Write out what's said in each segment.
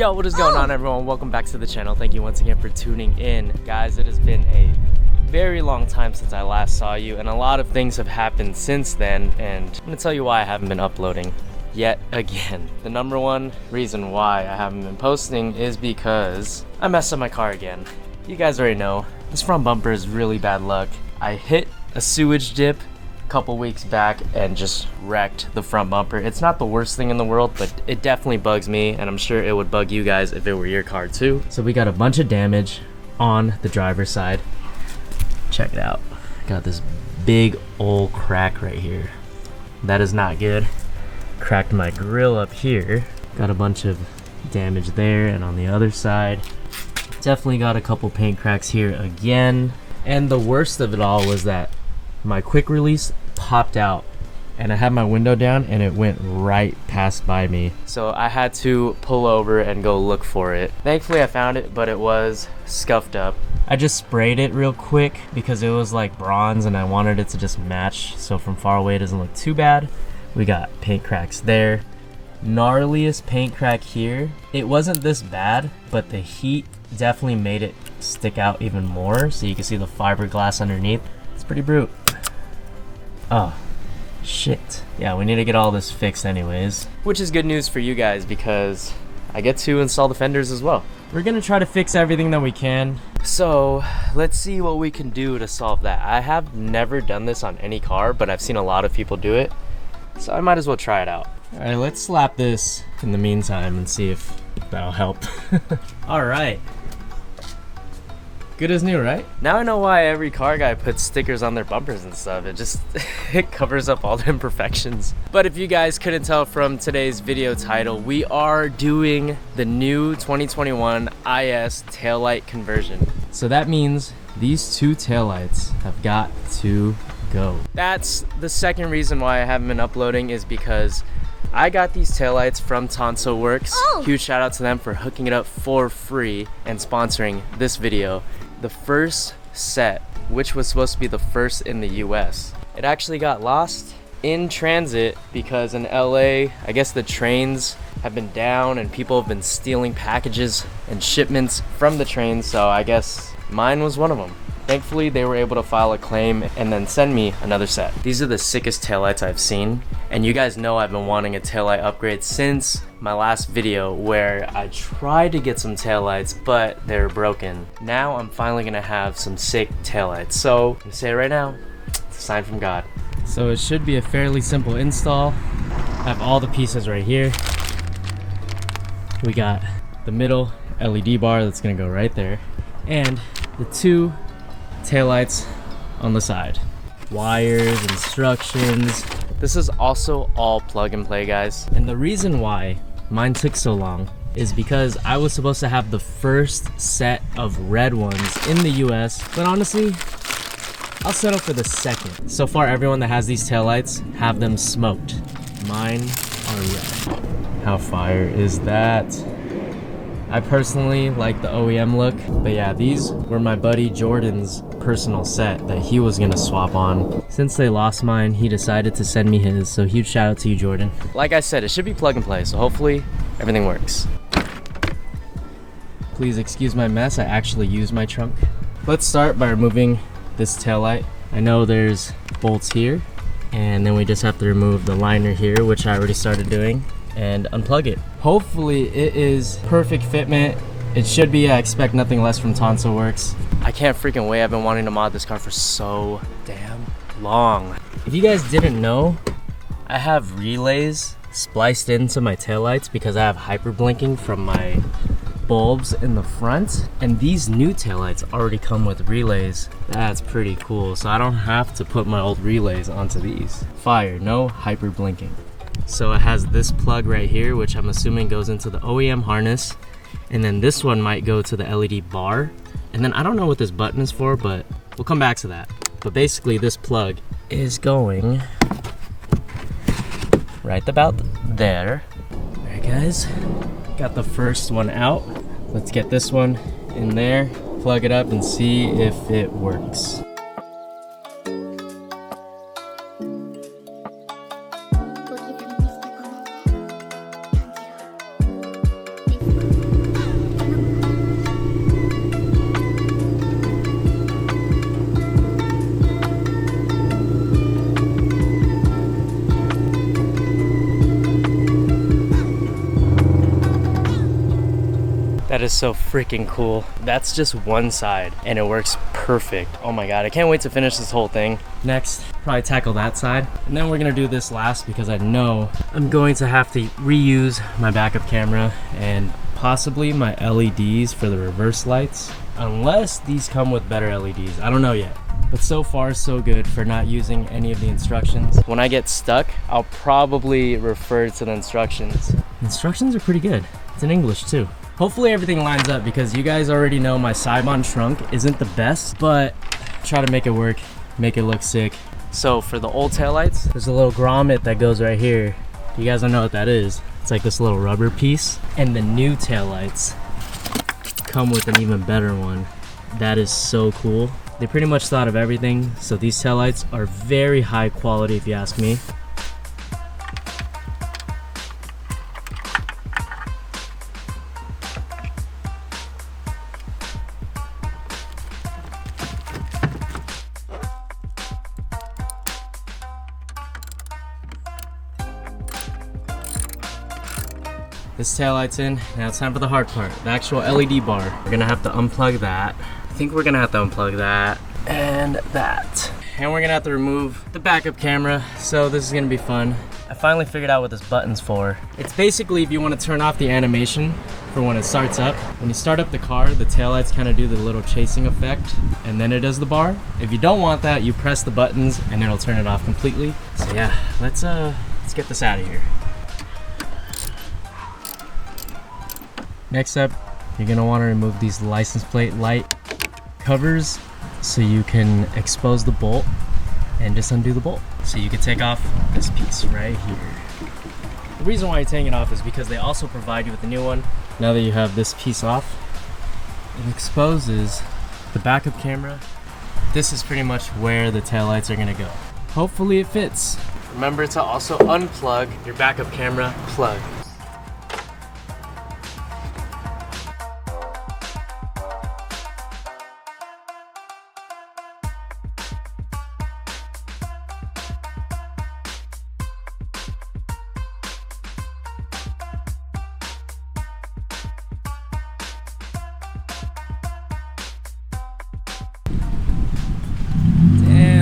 Yo, what is going on, everyone? Welcome back to the channel. Thank you once again for tuning in. Guys, it has been a very long time since I last saw you, and a lot of things have happened since then, and I'm gonna tell you why I haven't been uploading yet again. The number one reason why I haven't been posting is because I messed up my car again. You guys already know, this front bumper is really bad luck. I hit a sewage dip couple weeks back and just wrecked the front bumper. It's not the worst thing in the world, but it definitely bugs me, and I'm sure it would bug you guys if it were your car too. So we got a bunch of damage on the driver's side. Check it out. Got this big old crack right here. That is not good. Cracked my grill up here. Got a bunch of damage there and on the other side. Definitely got a couple paint cracks here again. And the worst of it all was that my quick release popped out and I had my window down and it went right past by me. So I had to pull over and go look for it. Thankfully I found it, but it was scuffed up. I just sprayed it real quick because it was like bronze and I wanted it to just match, so from far away it doesn't look too bad. We got paint cracks there. Gnarliest paint crack here. It wasn't this bad, but the heat definitely made it stick out even more, so you can see the fiberglass underneath. It's pretty brute. Oh, shit. Yeah, we need to get all this fixed anyways. Which is good news for you guys because I get to install the fenders as well. We're gonna try to fix everything that we can. So let's see what we can do to solve that. I have never done this on any car, but I've seen a lot of people do it, so I might as well try it out. All right, let's slap this in the meantime and see if that'll help. All right. Good as new, right? Now I know why every car guy puts stickers on their bumpers and stuff. It just it covers up all the imperfections. But if you guys couldn't tell from today's video title, we are doing the new 2021 IS taillight conversion. So that means these two taillights have got to go. That's the second reason why I haven't been uploading, is because I got these taillights from TansoWerkz. Huge shout out to them for hooking it up for free and sponsoring this video. The first set, which was supposed to be the first in the US, it actually got lost in transit because in LA, I guess the trains have been down and people have been stealing packages and shipments from the trains, so I guess mine was one of them. Thankfully, they were able to file a claim and then send me another set. These are the sickest taillights I've seen, and you guys know I've been wanting a taillight upgrade since my last video where I tried to get some taillights, but they're broken. Now I'm finally gonna have some sick taillights. So I'm gonna say it right now, it's a sign from God. So it should be a fairly simple install. I have all the pieces right here. We got the middle LED bar that's gonna go right there, and the two taillights on the side. Wires, instructions. This is also all plug and play, guys. And the reason why mine took so long is because I was supposed to have the first set of red ones in the US, but honestly, I'll settle for the second. So far, everyone that has these taillights have them smoked. Mine are red. How fire is that? I personally like the OEM look, but yeah, these were my buddy Jordan's personal set that he was gonna swap on. Since they lost mine, he decided to send me his, so huge shout out to you, Jordan. Like I said, it should be plug and play, so hopefully everything works. Please excuse my mess, I actually used my trunk. Let's start by removing this taillight. I know there's bolts here, and then we just have to remove the liner here, which I already started doing, and unplug it. Hopefully it is perfect fitment. It should be. I expect nothing less from TansoWerkz. I can't freaking wait. I've been wanting to mod this car for so damn long. If you guys didn't know, I have relays spliced into my taillights because I have hyper blinking from my bulbs in the front, and these new taillights already come with relays. That's pretty cool, so I don't have to put my old relays onto these. Fire, no hyper blinking. So it has this plug right here, which I'm assuming goes into the OEM harness, and then this one might go to the LED bar, and then I don't know what this button is for, but we'll come back to that. But basically this plug is going right about there. All right guys, got the first one out. Let's get this one in there, plug it up and see if it works. That is so freaking cool. That's just one side and it works perfect. Oh my God, I can't wait to finish this whole thing. Next, probably tackle that side. And then we're gonna do this last because I know I'm going to have to reuse my backup camera and possibly my LEDs for the reverse lights. Unless these come with better LEDs, I don't know yet. But so far so good for not using any of the instructions. When I get stuck, I'll probably refer to the instructions. The instructions are pretty good. It's in English too. Hopefully everything lines up because you guys already know my Sibon trunk isn't the best, but try to make it work, make it look sick. So for the old taillights, there's a little grommet that goes right here. You guys don't know what that is. It's like this little rubber piece. And the new taillights come with an even better one. That is so cool. They pretty much thought of everything. So these taillights are very high quality if you ask me. This taillight's in. Now it's time for the hard part, the actual LED bar. We're gonna have to unplug that. I think we're gonna have to unplug that and that. And we're gonna have to remove the backup camera, so this is gonna be fun. I finally figured out what this button's for. It's basically if you wanna turn off the animation for when it starts up. When you start up the car, the taillights kind of do the little chasing effect, and then it does the bar. If you don't want that, you press the buttons and it'll turn it off completely. So yeah, let's get this out of here. Next up, you're gonna wanna remove these license plate light covers so you can expose the bolt and just undo the bolt. So you can take off this piece right here. The reason why you're taking it off is because they also provide you with a new one. Now that you have this piece off, it exposes the backup camera. This is pretty much where the taillights are gonna go. Hopefully it fits. Remember to also unplug your backup camera plug.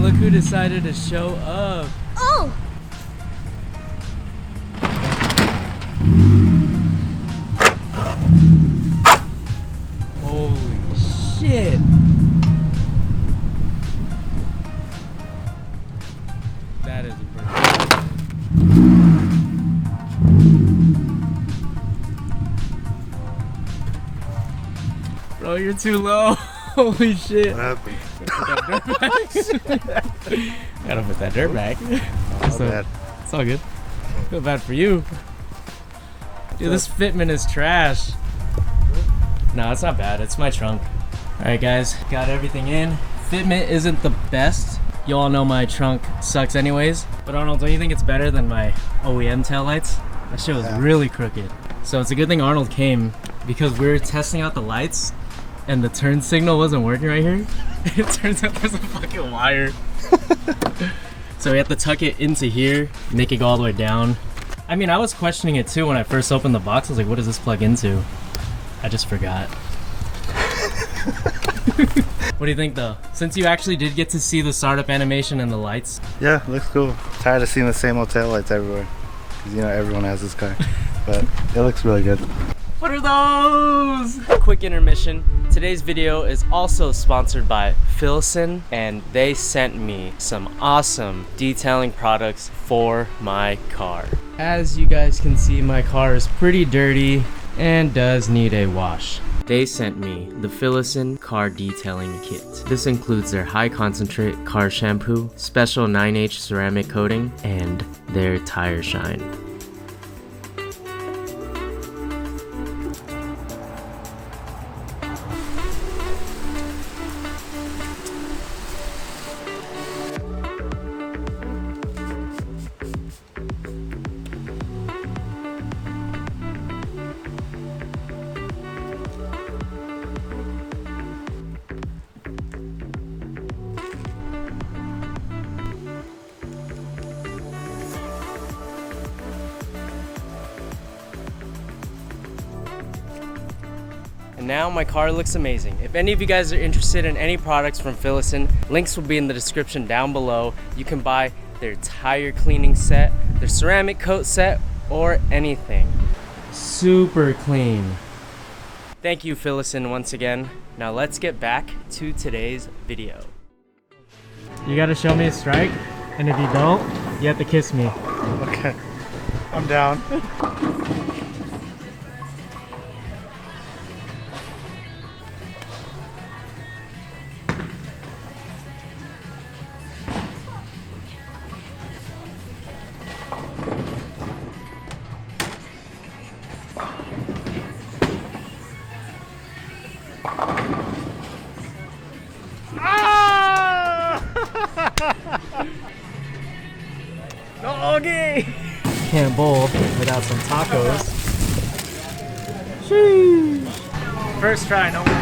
Look who decided to show up. Oh! Holy shit. That is a bird. Bro, you're too low. Holy shit. What happened? Gotta put that dirt back. Bad. It's all good. Feel bad for you. Dude, this fitment is trash. No, it's not bad. It's my trunk. Alright guys, got everything in. Fitment isn't the best. You all know my trunk sucks anyways. But Arnold, don't you think it's better than my OEM taillights? That shit was really crooked. So it's a good thing Arnold came because we were testing out the lights and the turn signal wasn't working right here. It turns out there's a fucking wire. So we have to tuck it into here, make it go all the way down. I mean, I was questioning it too when I first opened the box. I was like, what does this plug into? I just forgot. What do you think though? Since you actually did get to see the startup animation and the lights. Yeah, looks cool. Tired of seeing the same old taillights everywhere. Because you know everyone has this car. But it looks really good. What are those? Quick intermission. Today's video is also sponsored by PHILISN, and they sent me some awesome detailing products for my car. As you guys can see, my car is pretty dirty and does need a wash. They sent me the PHILISN car detailing kit. This includes their high concentrate car shampoo, special 9H ceramic coating, and their tire shine. now my car looks amazing. If any of you guys are interested in any products from PHILISN, links will be in the description down below. You can buy their tire cleaning set, their ceramic coat set, or anything. Super clean. Thank you, PHILISN, once again. Now let's get back to today's video. You gotta show me a strike, and if you don't, you have to kiss me. Okay, I'm down. Okay. Can't bowl without some tacos. Sheesh. First try, no more.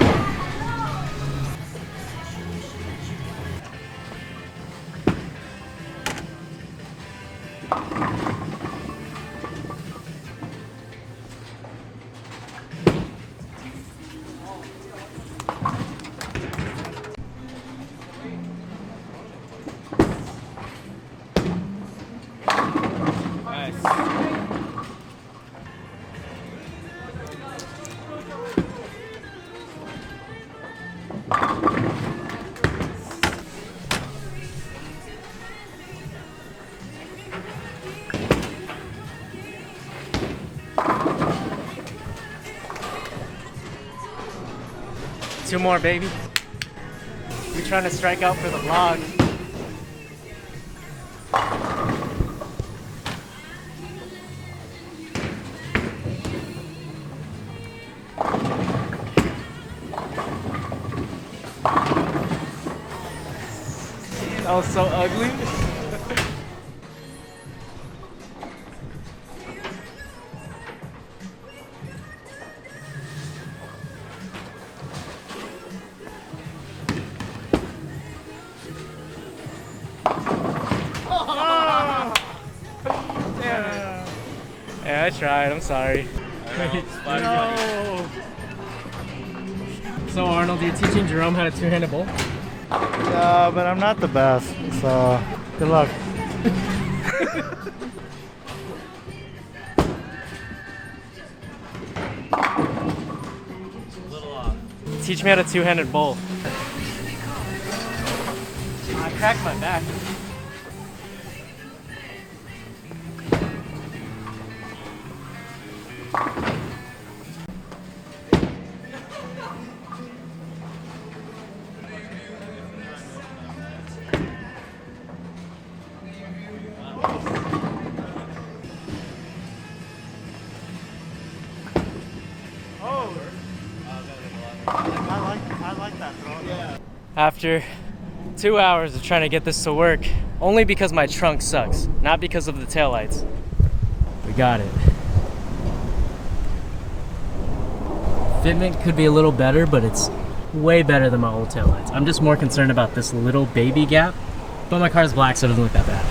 Two more, baby. We trying to strike out for the vlog. That was so ugly. Yeah, I tried. I'm sorry. No. So Arnold, you're teaching Jerome how to two-handed bowl? Yeah, but I'm not the best, so good luck. Teach me how to two-handed bowl. I cracked my back. I like that throw. Yeah. After 2 hours of trying to get this to work, only because my trunk sucks, not because of the taillights, we got it. Fitment could be a little better, but it's way better than my old taillights. I'm just more concerned about this little baby gap, but my car's black, so it doesn't look that bad.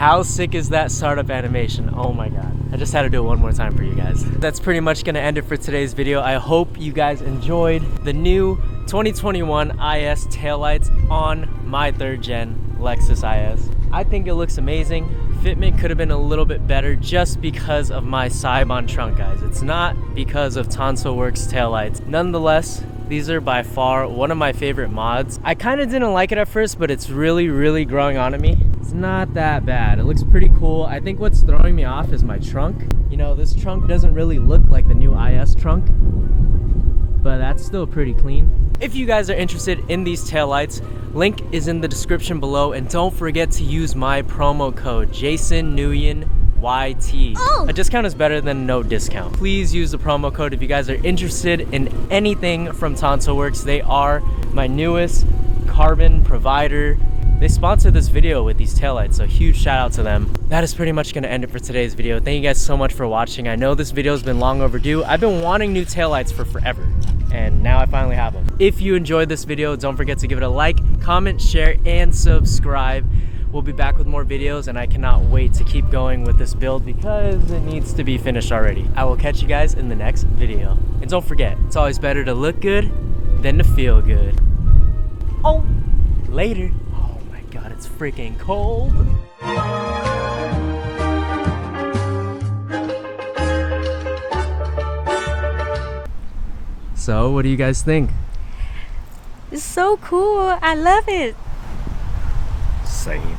How sick is that startup animation? Oh my god. I just had to do it one more time for you guys. That's pretty much gonna end it for today's video. I hope you guys enjoyed the new 2021 IS taillights on my 3rd gen Lexus IS. I think it looks amazing. Fitment could have been a little bit better just because of my Cybon trunk, guys. It's not because of TansoWerkz taillights. Nonetheless, these are by far one of my favorite mods. I kind of didn't like it at first, but it's really growing on me. It's not that bad. It looks pretty cool. I think what's throwing me off is my trunk. You know, this trunk doesn't really look like the new IS trunk, but that's still pretty clean. If you guys are interested in these taillights, link is in the description below, and don't forget to use my promo code Nguyen YT. A discount is better than no discount. Please use the promo code if you guys are interested in anything from TansoWerkz. They are my newest carbon provider. They sponsored this video with these taillights, so huge shout out to them. That is pretty much gonna end it for today's video. Thank you guys so much for watching. I know this video has been long overdue. I've been wanting new taillights for forever, and now I finally have them. If you enjoyed this video, don't forget to give it a like, comment, share, and subscribe. We'll be back with more videos, and I cannot wait to keep going with this build because it needs to be finished already. I will catch you guys in the next video. And don't forget, it's always better to look good than to feel good. Oh, later. Oh my god, it's freaking cold. So, what do you guys think? It's so cool. I love it. Same.